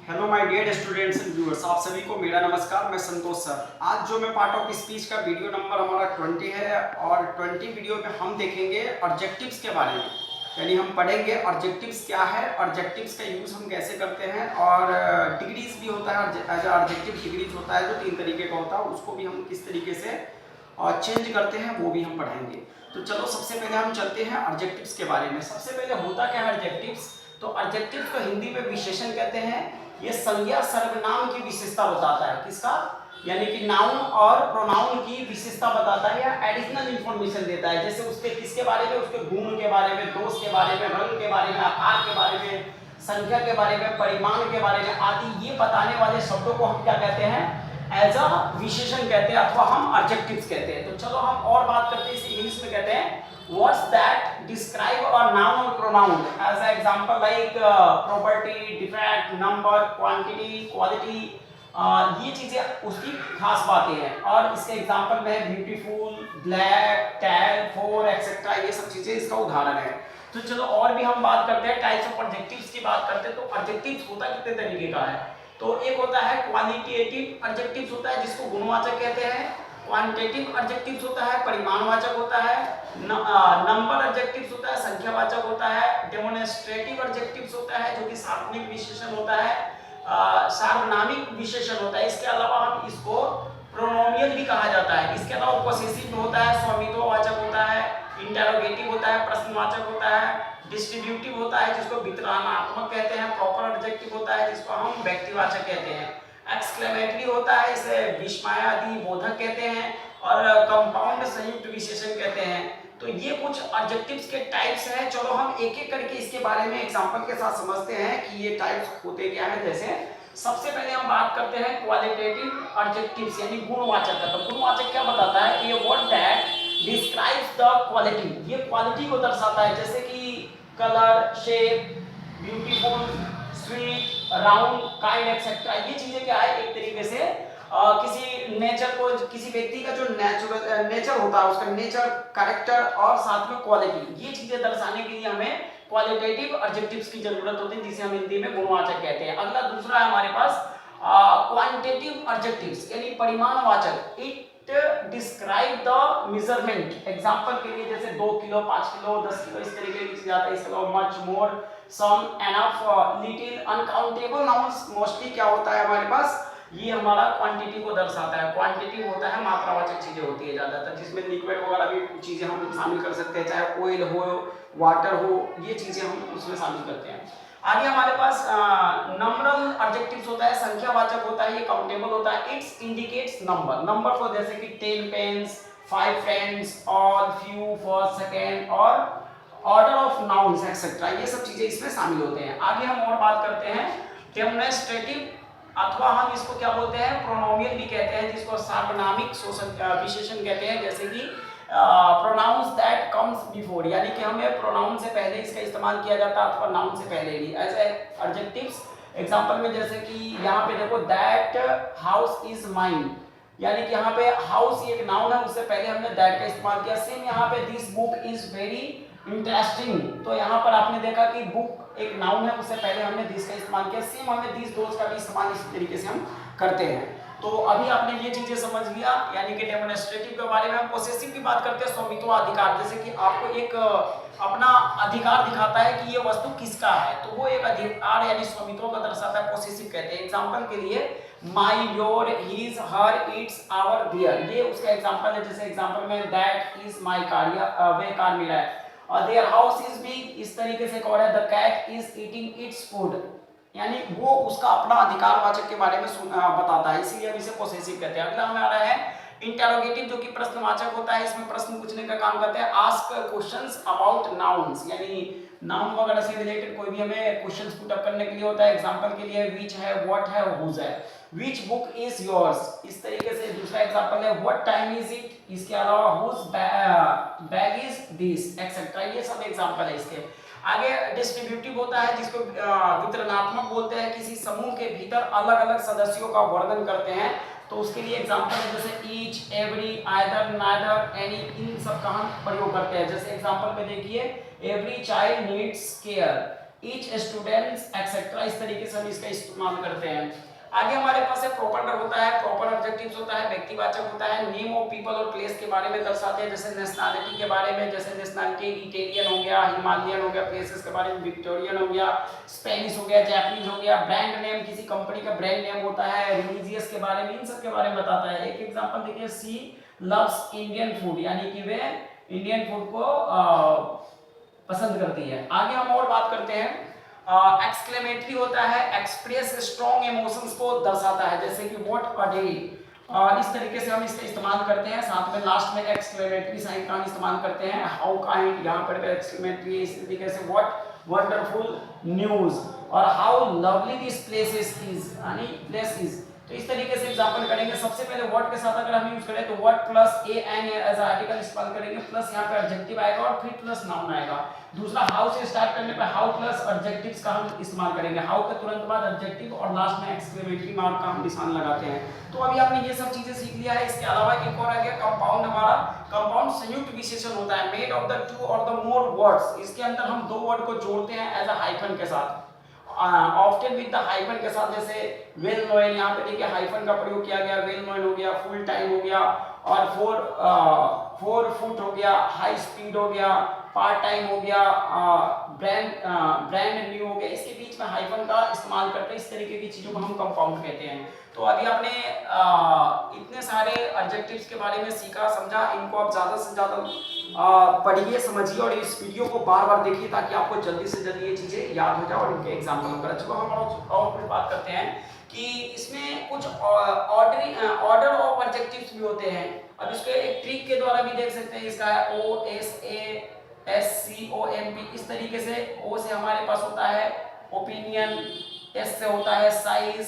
Hello my dear students and viewers, आप सभी को मेरा नमस्कार। मैं संतोष सर। आज जो मैं पार्ट ऑफ स्पीच का वीडियो नंबर हमारा 20 है और 20 वीडियो में हम देखेंगे ऑब्जेक्टिव्स के बारे में। यानी हम पढ़ेंगे ऑब्जेक्टिव्स क्या है, ऑब्जेक्टिव्स का यूज़ हम कैसे करते हैं और डिग्रीज भी होता है, एज ऑब्जेक्टिव डिग्रीज होता है जो 3 तरीके का होता है, उसको भी हम किस तरीके से चेंज करते हैं वो भी हम पढ़ेंगे। तो चलो सबसे पहले हम चलते हैं ऑब्जेक्टिव्स के बारे में। सबसे पहले होता क्या है ऑब्जेक्टिव्स? तो ऑब्जेक्टिव्स को हिंदी में विशेषण कहते हैं। ये संज्ञा सर्वनाम की विशेषता बताता है। किसका? यानी कि नाउन और प्रोनाउन की विशेषता बताता है या एडिशनल इंफॉर्मेशन देता है। जैसे उसके किसके बारे में, उसके गुण के बारे में, दोष के बारे में, रंग के बारे में, आकार के बारे में, संख्या के बारे में, परिमाण के बारे में आदि ये बताने वाले शब्दों को हम क्या कहते हैं? एज अ विशेषण कहते हैं अथवा हम एडजेक्टिव्स कहते हैं। तो चलो हम और बात करते हैं, इसे इंग्लिश में कहते हैं words that describe a noun or pronoun as an example like property, defect, number, quantity, quality। ये चीजें उसकी खास बातें हैं और इसके एग्जांपल में है beautiful, black, tall, four etcetera. ये सब चीजें इसका उदाहरण है। तो चलो और भी हम बात करते हैं टाइप्स ऑफ एडजेक्टिव्स की बात करते हैं। तो एडजेक्टिव्स होता कितने तरीके का है? तो एक होता है क्वालिटेटिव एडजेक्टिव्स होता है जिसको गुणवाचक कहते हैं। क्वांटिटेटिव एडजेक्टिव्स होता है परिमाणवाचक होता है। नंबर एडजेक्टिव्स होता है संख्यावाचक होता है। डेमोन्स्ट्रेटिव एडजेक्टिव्स होता है जो कि सार्वनामिक विशेषण होता है, सार्वनामिक विशेषण होता है। इसके अलावा हम इसको प्रोनोमियल भी कहा जाता है। इसके अलावा पॉसेसिव होता है, स्वामित्ववाचक होता है, इंटरोगेटिव होता है, प्रश्नवाचक होता है, डिस्ट्रीब्यूटिव होता है जिसको वितरणात्मक कहते हैं, प्रॉपर एडजेक्टिव होता है जिसको हम व्यक्तिवाचक कहते हैं, एक्सक्लेमेटरी होता है, इसे विस्मयादि बोधक कहते हैं और कंपाउंड संयुक्त विशेषण कहते हैं। तो ये कुछ एडजेक्टिव्स के टाइप्स हैं। चलो हम एक एक करके इसके बारे में एग्जांपल के साथ समझते हैं कि ये टाइप्स होते क्या हैं। जैसे सबसे पहले हम बात करते हैं क्वालिटेटिव एडजेक्टिव्स यानी गुणवाचक का। तो गुणवाचक क्या बताता है? ये word that describes the quality, ये क्वालिटी को दर्शाता है। जैसे कि colour, shape, beautiful, sweet, round, kind etcetera. ये चीजें क्या है? एक तरीके से किसी नेचर को, किसी व्यक्ति का जो नेचर होता है उसका नेचर, कैरेक्टर और साथ में क्वालिटी, ये चीजें दर्शाने के लिए हमें क्वालिटेटिव एडजेक्टिव्स की जरूरत होती है जिसे हम हिंदी में गुणवाचक कहते हैं। अगला दूसरा है हमारे पास क्वांटिटेटिव एडजेक्टिव्स यानी परिमाणवाचक। It describe the measurement. Example के लिए जैसे 2 किलो, 5 किलो, 10 किलो, इस तरीके की चीजें आता है। इसके अलावा much, more, some, enough, little, uncountable nouns mostly क्या होता है हमारे पास? ये हमारा क्वांटिटी को दर्शाता है। क्वांटिटी होता है मात्रावाचक चीजें होती है ज्यादातर, जिसमें लिक्विड वगैरह भी चीजें हम शामिल कर सकते हैं, चाहे ऑयल हो, वाटर हो, ये चीजें हम उसमें शामिल करते हैं। आगे हमारे पास नंबरल एडजेक्टिव्स होता है, संख्यावाचक होता है, ये काउंटेबल होता है। It's indicates number. नंबर को जैसे कि 10 pens, 5 friends, all, few, first, second और ऑर्डर ऑफ नाउन्स एक्सेट्रा, ये सब चीजें इसमें शामिल होते हैं। आगे हम और बात करते हैं डेमोन्स्ट्रेटिव अथवा हम इसको क्या बोलते हैं? प्रोनोमियल भी कहते हैं, जिसको सार्वनामिक विशेषण कहते हैं। जैसे कि प्रोनाउंस दैट कम्स बिफोर, यानी कि हमें प्रोनाउन से पहले इसका इस्तेमाल किया जाता है अथवा नाउन से पहले भी एज एडजेक्टिव्स। एग्जांपल में जैसे कि यहाँ पे देखो दैट हाउस इज माइन, यानी कि यहाँ पे हाउस एक नाउन है, उससे पहले हमने दैट का इस्तेमाल किया। सेम यहाँ पे this book is very interesting, तो यहाँ पर आपने देखा कि बुक एक नाउन है, उससे पहले हमने दिस का इस्तेमाल किया। सेम हमें दिस दोस्त का भी इस्तेमाल इस तरीके से हम करते हैं। तो अभी आपने ये चीजें समझ लिया, यानी कि डेमोन्स्ट्रेटिव के बारे में। हम पॉसेसिव की बात करते हैं, स्वामित्वाधिकार। जैसे कि आपको एक अपना अधिकार दिखाता है कि ये वस्तु किसका है, तो वो एक अधिकार यानी स्वामित्व का दर्शाता है, पॉसेसिव कहते हैं। एग्जांपल के लिए my, your, his, her, its, our, their, ये उसका एग्जांपल है। जैसे एग्जांपल में दैट इज माई कार, या वे कार मेरा है, और देयर हाउस इज बिग, इस तरीके से कह रहा है the cat is eating its food, यानी वो उसका अपना अधिकारवाचक के बारे में बताता है, इसीलिए हम इसे पॉसेसिव कहते हैं। अगला हमारा है इंटरोगेटिव, जो कि प्रश्नवाचक होता है। इसमें प्रश्न पूछने का काम करते हैं। आस्क क्वेश्चंस अबाउट नाउन्स, यानी नाउन वगैरह से रिलेटेड कोई भी हमें क्वेश्चंस पुट अप करने के लिए होता है। एग्जांपल के लिए व्हिच है, व्हाट है, हुज है, व्हिच बुक इज योर्स, इस तरीके से। दूसरा एग्जांपल है व्हाट टाइम इज इट, इसके अलावा whose bag is this etcetera, ये सब एग्जांपल है इसके। आगे डिस्ट्रीब्यूटिव होता है, जिसको वितरणात्मक बोलते हैं। किसी समूह के भीतर अलग अलग सदस्यों का वर्णन करते हैं, तो उसके लिए एग्जांपल है जैसे each, every, either, neither, any, इन सब का हम प्रयोग करते हैं। जैसे एग्जांपल में देखिए every child needs care, each students etcetera, इस तरीके से हम इसका इस्तेमाल करते हैं। आगे हमारे पास है प्रॉपर होता है, प्रॉपर ऑब्जेक्टिव्स होता है, व्यक्तिवाचक होता है, नेम ऑफ पीपल और प्लेस के बारे में दर्शाते हैं, जैसे नेशनैलिटी के बारे में, जैसे नेशनैलिटी इटालियन हो गया, हिमालयन हो गया, प्लेसेस के बारे में विक्टोरियन हो गया, स्पेनिश हो गया, जापानीज हो गया, ब्रांड नेम किसी कंपनी का ब्रांड नेम होता है, रिलीजियस के बारे में, इन सब के बारे में बताता है। एक एग्जांपल देखिए, सी लव्स इंडियन फूड, यानी कि वे इंडियन फूड को पसंद करती है। आगे हम और बात करते हैं, एक्सक्लेमेटरी होता है, एक्सप्रेस स्ट्रॉन्ग इमोशंस को दर्शाता है, जैसे कि व्हाट अ डे, इस तरीके से हम इसका इस्तेमाल करते हैं। साथ में लास्ट में एक्सक्लेमेटरी साइन का हम इस्तेमाल करते हैं, हाउ काइंड, यहाँ पर एक्सक्लेमेटरी, इस तरीके से व्हाट वंडरफुल न्यूज, और how lovely this place is, यानी प्लेस इज। तो इस तरीके से एग्जांपल करेंगे। सबसे पहले व्हाट के साथ अगर हम यूज करें तो what plus a an as article इस्तेमाल करेंगे, प्लस यहाँ पे एडजेक्टिव आएगा और फिर प्लस नाउन आएगा। दूसरा, हाउ से स्टार्ट करने पे हाउ प्लस एडजेक्टिव्स का हम इस्तेमाल करेंगे, हाउ के तुरंत बाद एडजेक्टिव और लास्ट में एक्सक्लेमेटरी मार्क का हम निशान लगाते हैं। तो अभी आपने ये सब चीजें सीख लिया है। इसके अलावा एक और आ गया कंपाउंड। हमारा कंपाउंड संयुक्त विशेषण होता है, मेड ऑफ द टू और द मोर वर्ड्स। इसके अंदर हम दो वर्ड को जोड़ते हैं एज अ हाइफन के साथ, ऑफ्टन विद द हाइफन के साथ, जैसे वेल नोन, यहाँ पे देखिए हाइफन का प्रयोग किया गया, वेल नोन हो गया, फुल टाइम हो गया, और फोर फुट हो गया, हाई स्पीड हो गया, पार्ट टाइम हो गया, ब्रांड न्यू हो गया। इसके बीच में हाइफन का इस्तेमाल करते हैं, इस तरीके की चीजों को हम कंपाउंड कहते हैं। तो अभी आपने इतने सारे एडजेक्टिव्स के बारे में सीखा, समझा। इनको आप ज्यादा से ज्यादा पढ़िए, समझिए और इस वीडियो को बार बार देखिए ताकि आपको जल्दी से जल्दी ये चीजें याद हो जाए और इनके एग्जाम्पल वगैरह। चलो हम और कुछ बात करते हैं कि इसमें कुछ ऑर्डर ऑफ एडजेक्टिव्स भी होते हैं। अब इसको एक ट्रिक के द्वारा भी देख सकते हैं। इसका है OSASCOMP, इस तरीके से। O से हमारे पास होता है ओपिनियन, S से होता है साइज,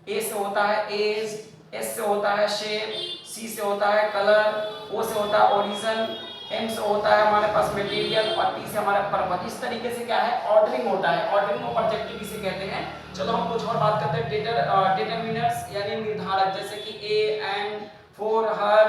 A से होता है एज, S से होता है शेप, C से होता है कलर, O से होता है ओरिजिन, M से होता है हमारे पास मटेरियल और T से हमारा पर्पस। इस तरीके से क्या है, ऑर्डरिंग होता है, ऑर्डरिंग ऑफ एडजेक्टिव इसे कहते हैं। चलो हम कुछ और बात करते हैं, डिटरमिनर्स यानी निर्धारक, जैसे कि a, and, for, her,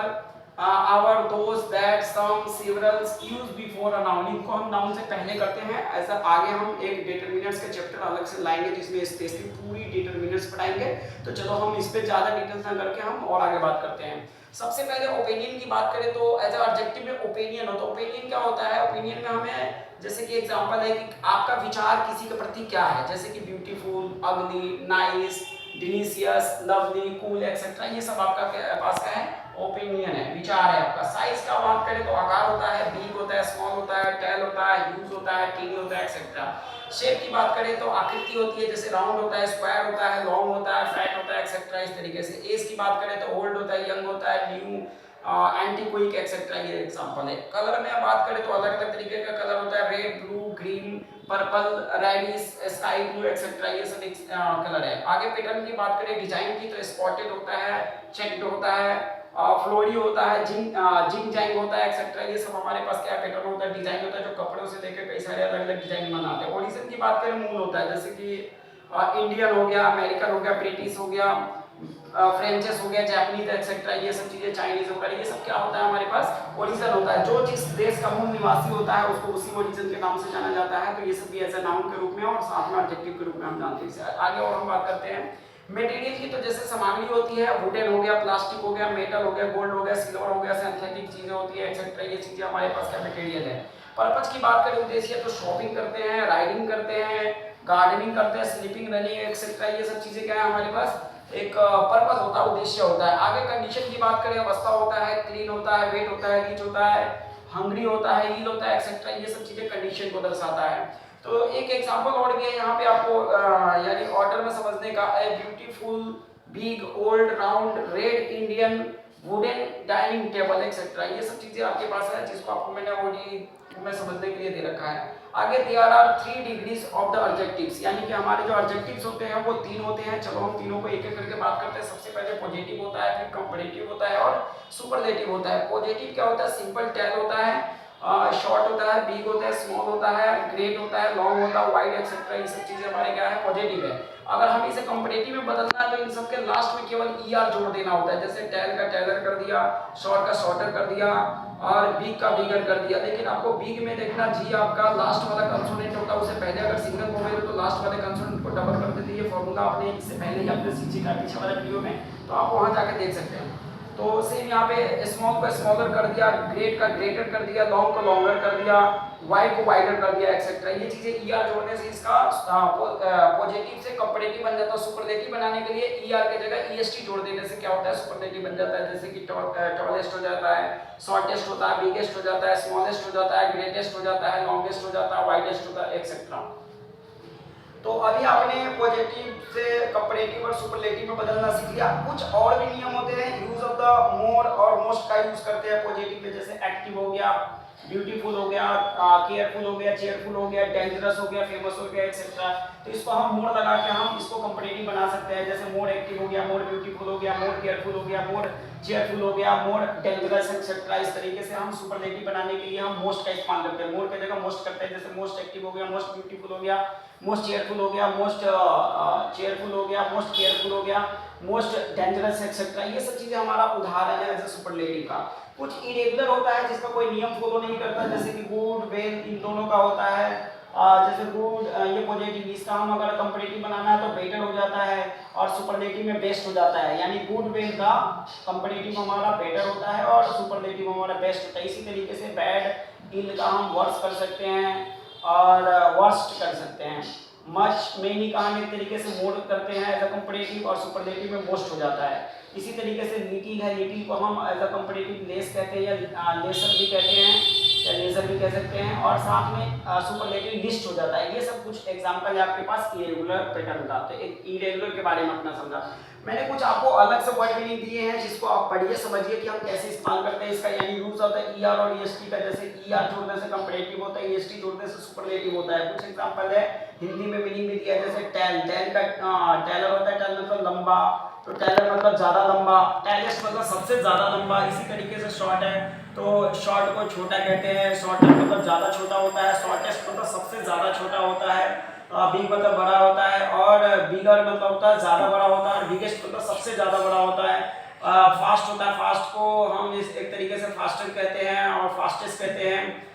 our, those, that, some, severals, use before a noun. इनको हम नाउन से पहले करते हैं। ऐसा आगे हम एक डिटरमिनर्स का चैप्टर अलग से लाएंगे जिसमें स्पेशली पूरी डिटरमिनर्स पढ़ाएंगे। तो चलो हम इस पे ज्यादा डिटेल्स ना करके हम और आगे बात करते हैं। सबसे पहले ओपिनियन की बात करें तो एज अ एडजेक्टिव में ओपिनियन हो, तो ओपिनियन क्या होता है, ओपिनियन में हमें जैसे कि एग्जांपल है कि आपका विचार किसी के प्रति क्या है, जैसे कि ब्यूटीफुल, अगली, nice, delicious, lovely, cool etcetera, ये सब आपका पास का है, ओपिनियन है, विचार है आपका। साइज का बात करें तो आकार होता है, बिग होता है, स्मॉल होता है, टेल होता है, ह्यूज होता है, टीनी होता है एक्सेट्रा। शेप की बात करें तो आकृति होती है, जैसे राउंड होता है, स्क्वायर होता है, लॉन्ग होता है, फैट होता है एक्सेट्रा, इस तरीके से। एज की बात करें तो ओल्ड होता है, यंग होता है, न्यू, एंटीक्विक एक्सेट्रा, ये एग्जांपल है। कलर में बात करें तो अलग अलग तरीके का कलर होता है, red, blue, green, purple, reddish, sky blue etcetera, ये सब कलर है। आगे पैटर्न की बात करें डिजाइन की तो स्पॉटेड होता है, चेक्ड होता है, फ्लोरी होता है, जिंग जैंग होता है एक्सेट्रा, ये सब हमारे पास क्या पैटर्न होता है, डिजाइन होता है, जो कपड़ों से लेकर कई सारे अलग अलग डिजाइन बनाते हैं। ओरिजिन की बात करें मूल होता है, जैसे कि इंडियन हो गया, अमेरिकन हो गया, ब्रिटिश हो गया, फ्रेंचेस हो गया, जापानीज एक्सेट्रा, ये सब चीजें, चाइनीज हो गया, ये सब क्या होता है हमारे पास, ओरिजिन होता है। जो जिस देश का मूल निवासी होता है उसको उसी ओरिजिन के नाम से जाना जाता है। तो ये सब भी एज अ नाउन के रूप में और साथ में एडजेक्टिव के रूप में हम जानते हैं। आगे और हम बात करते हैं मटेरियल की, तो जैसे सामग्री होती है, वुडन हो गया, प्लास्टिक हो गया, मेटल हो गया, गोल्ड हो गया, सिल्वर हो गया, सिंथेटिक चीजें होती है एक्सेट्रा, ये चीजें हमारे पास क्या मटेरियल है। पर्पस की बात करें उद्देश्य तो शॉपिंग करते हैं, राइडिंग करते हैं, गार्डनिंग करते हैं, स्लीपिंग, रनिंग एक्सेट्रा, ये सब चीजें क्या है हमारे पास, एक पर्पस होता है, उद्देश्य होता है। आगे कंडीशन की बात करें, अवस्था होता है, क्लीन होता है, वेट होता है, रिच होता है, हंग्री होता है, ईल होता है एक्सेट्रा, ये सब चीजें कंडीशन को दर्शाता है। तो एक एग्जांपल और भी है यहाँ पे आपको यानी ऑर्डर में समझने का, a beautiful, big, old, round, red, Indian, wooden, dining table etcetera, ये सब चीजें आपके पास है जिसको आपको मैंने ओडी में समझने के लिए दे रखा है। आगे there are 3 degrees of the adjectives, यानी कि हमारे जो एडजेक्टिव्स होते हैं वो 3 होते हैं। चलो हम तीनों को एक एक करके बात करते हैं। सबसे पहले पॉजिटिव होता है, फिर कंपैरेटिव होता है और सुपरलेटिव होता है। पॉजिटिव क्या होता है, सिंपल, टेल होता है, शॉर्ट होता है, बिग होता है, स्मॉल होता है, ग्रेट होता है, लॉन्ग होता है, वाइड एक्सेट्रा, ये सब चीजें हमारे क्या है, पॉजिटिव है। अगर हम इसे कंपैरेटिव में बदलना है तो इन सब के लास्ट में केवल ईआर जोड़ देना होता है। जैसे टेल का टेलर कर दिया, शॉर्ट का शॉर्टर कर दिया, और बिग का बिगर कर दिया। लेकिन आपको बिग में देखना जी आपका लास्ट वाला कंसोनेंट होता है, उससे पहले अगर सिंगल वोवेल हो तो लास्ट वाले कंसोनेंट को डबल कर देते। ये फॉर्मूला आपने इससे पहले ही आपने सीख चुका है पीछे वाले वीडियो में, तो आप वहाँ जाके देख सकते हैं। तो सेम यहाँ पे स्मॉल को स्मॉलर कर दिया, ग्रेट का ग्रेटर कर दिया, लॉन्ग को लॉन्गर कर दिया, वाइड को वाइडर कर दिया, एक्सेट्रा। ये चीजें ईआर जोड़ने से इसका पॉजिटिव से कंपैरेटिव बन जाता है। सुपरलेटिव बनाने के लिए ईआर की जगह ईएसटी जोड़ देने से क्या होता है, सुपरलेटिव बन जाता है। जैसे कि टॉलेस्ट हो जाता है, शॉर्टेस्ट होता है, बिगेस्ट हो जाता है, स्मॉलेस्ट हो जाता है, ग्रेटेस्ट हो जाता है, लॉन्गेस्ट हो जाता है, वाइडेस्ट होता है, एक्सेट्रा। तो अभी आपने पॉजिटिव से कंपैरेटिव और सुपरलेटिव में बदलना सीख लिया। कुछ और भी नियम होते हैं, यूज ऑफ द मोर और मोस्ट का यूज करते हैं पॉजिटिव में, जैसे एक्टिव हो गया, ब्यूटीफुल हो गया, केयरफुल हो गया, चेयरफुल हो गया, डेंजरस हो गया, फेमस हो गया, एक्सेट्रा। तो इसको हम मोर लगा के हम इसको कंपैरेटिव बना सकते हैं। जैसे मोर एक्टिव हो गया, मोर ब्यूटीफुल हो गया, मोर केयरफुल हो गया, मोर चेयरफुल हो गया, मोर डेंजरस, एक्सेट्रा। इस तरीके से हम सुपरलेटिव बनाने के लिए हम मोस्ट का इस्तेमाल करते हैं। मोर की जगह मोस्ट करते हैं, जैसे मोस्ट एक्टिव हो गया, मोस्ट ब्यूटीफुल हो गया, मोस्ट चेयरफुल हो गया, मोस्ट चेयरफुल हो गया, मोस्ट केयरफुल हो गया, मोस्ट डेंजरस, एक्सेट्रा। ये सब चीजें हमारा उदाहरण है जैसे सुपरलेटिव का। कुछ इरेगुलर होता है जिसका कोई नियम फॉलो नहीं करता, जैसे कि गुड, वेल, इन दोनों का होता है। जैसे गुड ये पॉजिटिव, इसका हम अगर कंपैरेटिव बनाना है तो बेटर हो जाता है, और सुपरलेटिव में बेस्ट हो जाता है। यानी गुड, वेल का कंपैरेटिव हमारा बेटर होता है और सुपरलेटिव हमारा बेस्ट होता है। इसी तरीके से बैड, इल का हम वर्स कर सकते हैं और वर्स्ट कर सकते हैं। मच, मेनी का हम एक तरीके से मोड करते हैं एज अ कंपैरेटिव, और सुपरलेटिव में मोस्ट हो जाता है। इसी तरीके से लिटिल है, लिटिल को हम एज अ कंपैरेटिव लेस कहते हैं, या लेसर भी कहते हैं, या लेजर भी कह सकते हैं, और साथ में सुपरलेटिव लिस्ट हो जाता है। ये सब कुछ एग्जांपल है आपके पास इरेगुलर पैटर्न का। तो एक इरेगुलर के बारे में अपना समझा। मैंने कुछ आपको अलग से वर्ड मीनिंग दिए हैं जिसको आप पढ़िए, समझिए कि हम कैसे इस्तेमाल करते हैं इसका। यानी यूज होता है ईआर और ईएसटी का, जैसे ईआर जोड़ने से कंपैरेटिव होता है, ईएसटी जोड़ने से सुपरलेटिव होता है। कुछ एग्जांपल है हिंदी में मीनिंग भी दिया है, जैसे टेल, टेल का टेलर होता है, टेल मतलब लंबा, तो टेलर मतलब ज्यादा लंबा, टेलेस्ट मतलब सबसे ज्यादा लंबा। इसी तरीके से शॉर्ट है, तो शॉर्ट को छोटा कहते हैं, शॉर्ट मतलब ज्यादा छोटा होता है, शॉर्टेस्ट मतलब सबसे ज्यादा छोटा होता है, बिग मतलब बड़ा होता है, और बिगर मतलब होता है ज्यादा बड़ा होता है, और बिगेस्ट मतलब सबसे ज्यादा बड़ा होता है। फास्ट होता है, फास्ट को हम इस एक तरीके से फास्टर कहते हैं और फास्टेस्ट कहते हैं।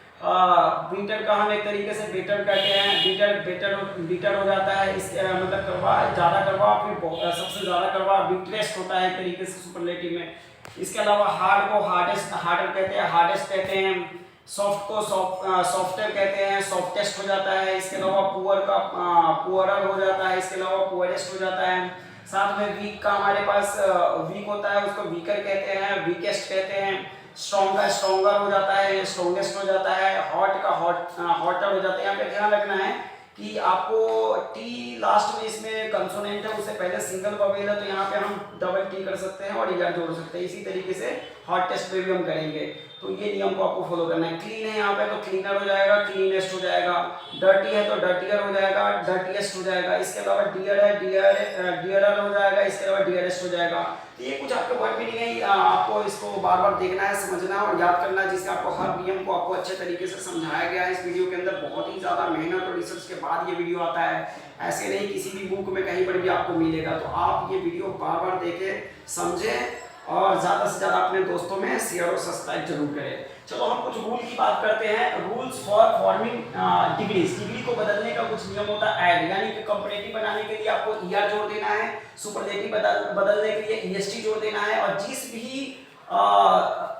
बीटर का हम एक तरीके से बेटर कहते हैं, बीटर हो जाता है, इस मतलब करवा, ज्यादा करवा, फिर सबसे ज्यादा करवा, बिगेस्ट होता है एक तरीके से सुपरलेटिव में। इसके अलावा हार्ड को हार्डर कहते हैं, हार्डेस्ट कहते हैं। सॉफ्ट को सॉफ्टवेयर कहते हैं, सॉफ्टेस्ट हो जाता है। इसके अलावा पुअर का पुअरर हो जाता है, इसके अलावा पुअरेस्ट हो जाता है। साथ में वीक का हमारे पास वीक होता है, उसको वीकर कहते हैं, वीकेस्ट कहते हैं। स्ट्रॉन्ग का स्ट्रॉन्गर हो जाता है, स्ट्रॉन्गेस्ट हो जाता है। हॉट का हॉटर हो जाता है। यहाँ पे ध्यान रखना है कि आपको टी लास्ट में इसमें कंसोनेंट है, उससे पहले सिंगल वोवेल है, तो यहाँ पे हम डबल टी कर सकते हैं और ईआर जोड़ सकते हैं। इसी तरीके से हॉट टेस्ट पे भी हम करेंगे, तो ये नियम को आपको फॉलो करना है। क्लीन है यहाँ पे तो क्लीनर हो जाएगा, क्लीनेस्ट हो जाएगा। डर्टी है तो डर्टियर हो जाएगा, डर्टीएस्ट हो जाएगा। इसके अलावा डियर है, डियरर हो जाएगा, इसके अलावा डियरेस्ट हो जाएगा। तो ये कुछ आपके वर्ड मीनिंग है, आपको इसको बार बार देखना है, समझना और याद करना है, जिससे आपको हर नियम को आपको अच्छे तरीके से समझाया गया है इस वीडियो के अंदर। बहुत ही ज़्यादा मेहनत और रिसर्च के बाद ये वीडियो आता है, ऐसे नहीं किसी भी बुक में कहीं पर भी आपको मिलेगा। तो आप ये वीडियो बार बार देखें, समझें और ज़्यादा से ज़्यादा अपने दोस्तों में शेयर और सब्सक्राइब जरूर करें। चलो हम कुछ रूल की बात करते हैं। Rules for forming degrees, degree को बदलने का कुछ नियम होता है ऐड, यानी कि कंपैरेटिव बनाने के लिए आपको ईआर जोड़ देना है, सुपरलेटिव बदलने के लिए ईएसटी जोड़ देना है, और जिस भी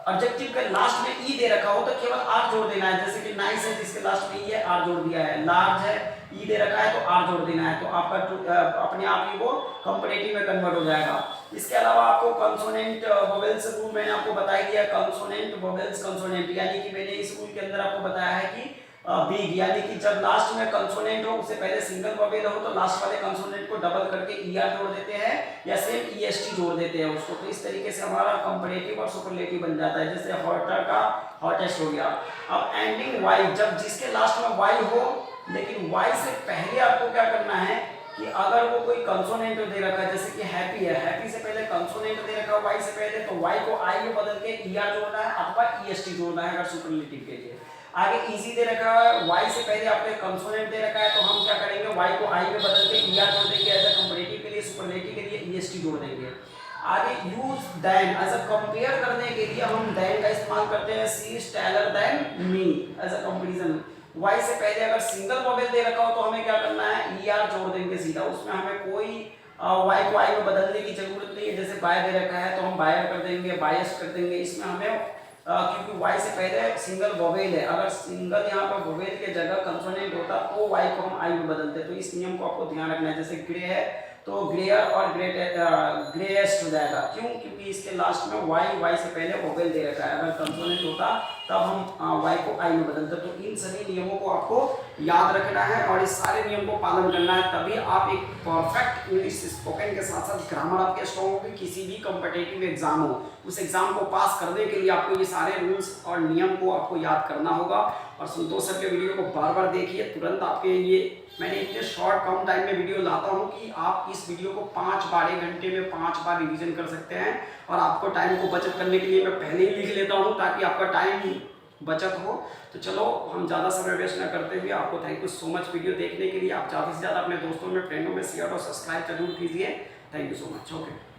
एडजेक्टिव के लास्ट में ई दे रखा हो तो केवल आर जोड़ देना है। जैसे कि नाइस है, जिसके लास्ट में ई है, आर जोड़ दिया है। लार्ज है, ई दे रखा है तो आर जोड़ देना है, तो आपका अपने आप ही वो कंपैरेटिव में कन्वर्ट हो जाएगा। इसके अलावा आपको कंसोनेंट वोवेल्स रूल मैंने आपको बता दिया, कंसोनेंट वोवेल्स कंसोनेंट, यानी कि मैंने इस रूल के अंदर आपको बताया है कि बिग, यानी कि जब लास्ट में कंसोनेंट हो, उससे पहले सिंगल वोवेल हो, तो लास्ट वाले कंसोनेंट को डबल करके ईआर जोड़ देते हैं या सेम ईएसटी जोड़ देते हैं उसको। तो इस तरीके से हमारा कंपैरेटिव और सुपरलेटिव बन जाता है। जैसे हॉटर का हॉटेस्ट हो गया। अब एंडिंग वाई, जब जिसके लास्ट में वाई हो, लेकिन वाई से पहले आपको क्या करना है कि अगर वो कोई कंसोनेंट दे रखा है, जैसे कि हैप्पी है, हैप्पी से पहले कंसोनेंट दे रखा है वाई से पहले, तो वाई को आई में बदल के ईआर जोड़ना है अथवा ईएसटी जोड़ना है अगर सुपरलेटिव के लिए। आगे इजी दे रखा है, वाई से पहले आपने कंसोनेंट दे रखा है, तो हम क्या करेंगे, वाई को आई में बदल के ईआर जोड़ देंगे एज अ कंपैरेटिव के लिए, सुपरलेटिव के लिए ईएसटी जोड़ देंगे। आगे use then as a compare करने के लिए हम देन का इस्तेमाल करते हैं, she is taller than me as a comparison. Y से पहले अगर सिंगल वोवेल दे रखा हो तो हमें क्या करना है, ER जोड़ देंगे सीधा, उसमें हमें कोई वाई को आई में बदलने की जरूरत नहीं है। जैसे बाय दे रखा है तो हम बायर कर देंगे, बायस कर देंगे, इसमें हमें क्योंकि वाई से पहले सिंगल वोवेल है, अगर सिंगल यहाँ पर वोवेल के जगह कंसोनेंट होता तो वाई को हम आई में बदलते। तो इस नियम को आपको ध्यान रखना है। जैसे ग्रे है तो ग्रेयर और ग्रेएस्ट हो जाएगा, क्यों, क्योंकि इसके लास्ट में वाई से पहले वोवेल दे रखा है। अगर कंसोनेंट होता तब हम वाई को आई में बदलते। तो इन सभी नियमों को आपको याद रखना है और इस सारे नियम को पालन करना है, तभी आप एक परफेक्ट इंग्लिश स्पोकन के साथ साथ ग्रामर आपके स्ट्रॉन्ग होगी। किसी भी कॉम्पिटिटिव एग्जाम हो, उस एग्जाम को पास करने के लिए आपको ये सारे रूल्स और नियम को आपको याद करना होगा। और संतोष सर के वीडियो को बार बार देखिए, तुरंत आपके ये मैंने इतने शॉर्ट कम टाइम में वीडियो लाता हूँ कि आप इस वीडियो को 5 बार 1 घंटे में 5 बार रिवीजन कर सकते हैं। और आपको टाइम को बचत करने के लिए मैं पहले ही लिख लेता हूँ ताकि आपका टाइम बचत हो। तो चलो हम ज़्यादा समय वेस्ट न करते हुए आपको thank you so much video देखने के लिए। आप ज़्यादा से ज़्यादा अपने दोस्तों में, फ्रेंडों में शेयर और सब्सक्राइब जरूर कीजिए। Thank you so much. Okay.